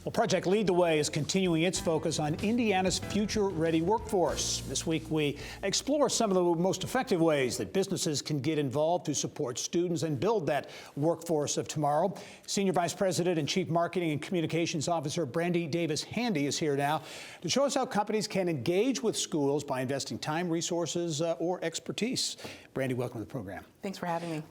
Well, Project Lead the Way is continuing its focus on Indiana's future-ready workforce. This week, we explore some of the most effective ways that businesses can get involved to support students and build that workforce of tomorrow. Senior Vice President and Chief Marketing and Communications Officer Brandy Davis-Handy is here now to show us how companies can engage with schools by investing time, resources, or expertise. Brandy, welcome to the program. Thanks for having me.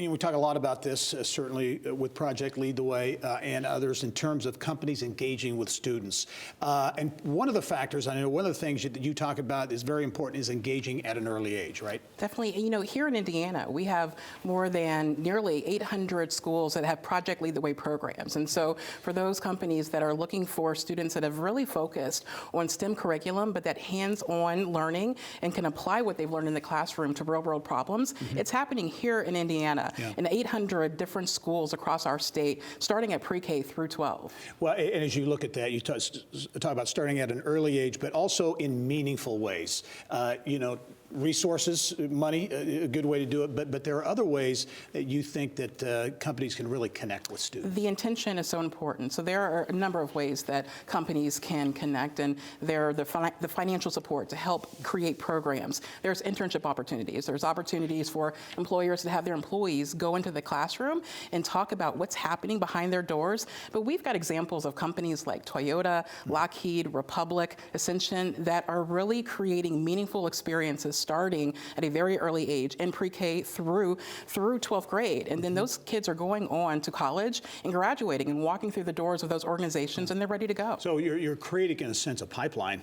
We talk a lot about this, certainly with Project Lead the Way and others, in terms of companies engaging with students. And one of the factors, I know one of the things that you talk about is very important, is engaging at an early age, right? Definitely. You know, here in Indiana, we have more than nearly 800 schools that have Project Lead the Way programs. And so for those companies that are looking for students that have really focused on STEM curriculum, but that hands-on learning and can apply what they've learned in the classroom to real-world problems, it's happening here in Indiana in 800 different schools across our state, starting at pre-K through 12. Well, and as you look at that, you talk about starting at an early age, but also in meaningful ways. Resources, money, a good way to do it, but there are other ways that you think that companies can really connect with students. The intention is so important. So there are a number of ways that companies can connect, and there are the financial support to help create programs. There's internship opportunities. There's opportunities for employers to have their employees go into the classroom and talk about what's happening behind their doors. But we've got examples of companies like Toyota, Lockheed, Republic, Ascension that are really creating meaningful experiences starting at a very early age in pre-K through 12th grade. And then those kids are going on to college and graduating and walking through the doors of those organizations, and they're ready to go. So you're creating, in a sense, a pipeline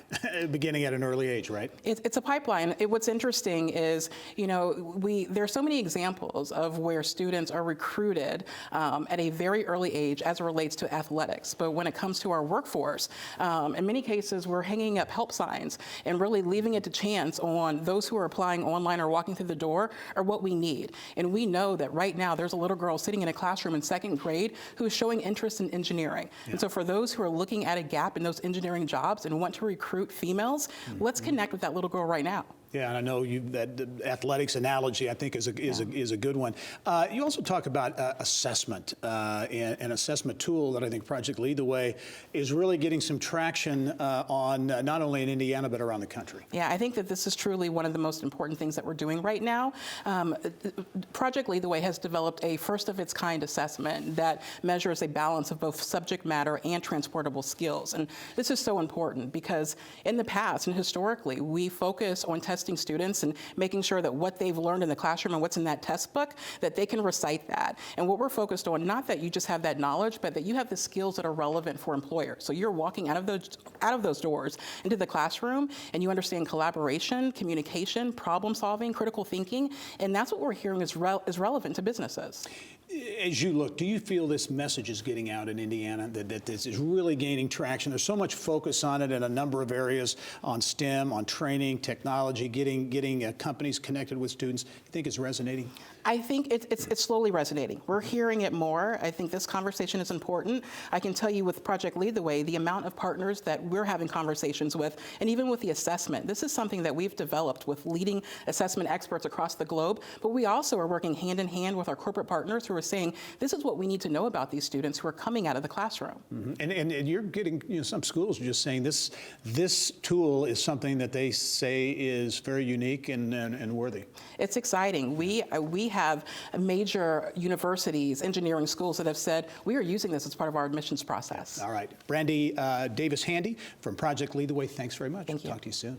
beginning at an early age, right? It's a pipeline. What's interesting is, there's so many examples of where students are recruited at a very early age as it relates to athletics. But when it comes to our workforce, in many cases, we're hanging up help signs and really leaving it to chance on those who are applying online or walking through the door are what we need. And we know that right now there's a little girl sitting in a classroom in second grade who is showing interest in engineering. And so for those who are looking at a gap in those engineering jobs and want to recruit females, let's connect with that little girl right now. Yeah, and I know that the athletics analogy, I think, is a good one. You also talk about assessment, and an assessment tool that I think Project Lead the Way is really getting some traction on, not only in Indiana, but around the country. Yeah, I think that this is truly one of the most important things that we're doing right now. Project Lead the Way has developed a first-of-its-kind assessment that measures a balance of both subject matter and transportable skills. And this is so important because in the past and historically, we focus on testing students and making sure that what they've learned in the classroom and what's in that test book, that they can recite that. And what we're focused on, not that you just have that knowledge, but that you have the skills that are relevant for employers. So you're walking out of those doors into the classroom and you understand collaboration, communication, problem solving, critical thinking, and that's what we're hearing is relevant to businesses. As you look, do you feel this message is getting out in Indiana, that this is really gaining traction? There's so much focus on it in a number of areas, on STEM, on training, technology, getting companies connected with students. Do you think it's resonating? I think it's slowly resonating. We're hearing it more. I think this conversation is important. I can tell you with Project Lead the Way, the amount of partners that we're having conversations with, and even with the assessment, this is something that we've developed with leading assessment experts across the globe, but we also are working hand in hand with our corporate partners who are saying, this is what we need to know about these students who are coming out of the classroom. And you're getting, some schools are just saying this tool is something that they say is very unique and worthy. It's exciting. We have major universities, engineering schools that have said, we are using this as part of our admissions process. All right. Brandy Davis-Handy from Project Lead the Way, thanks very much. Thank you. Talk to you soon.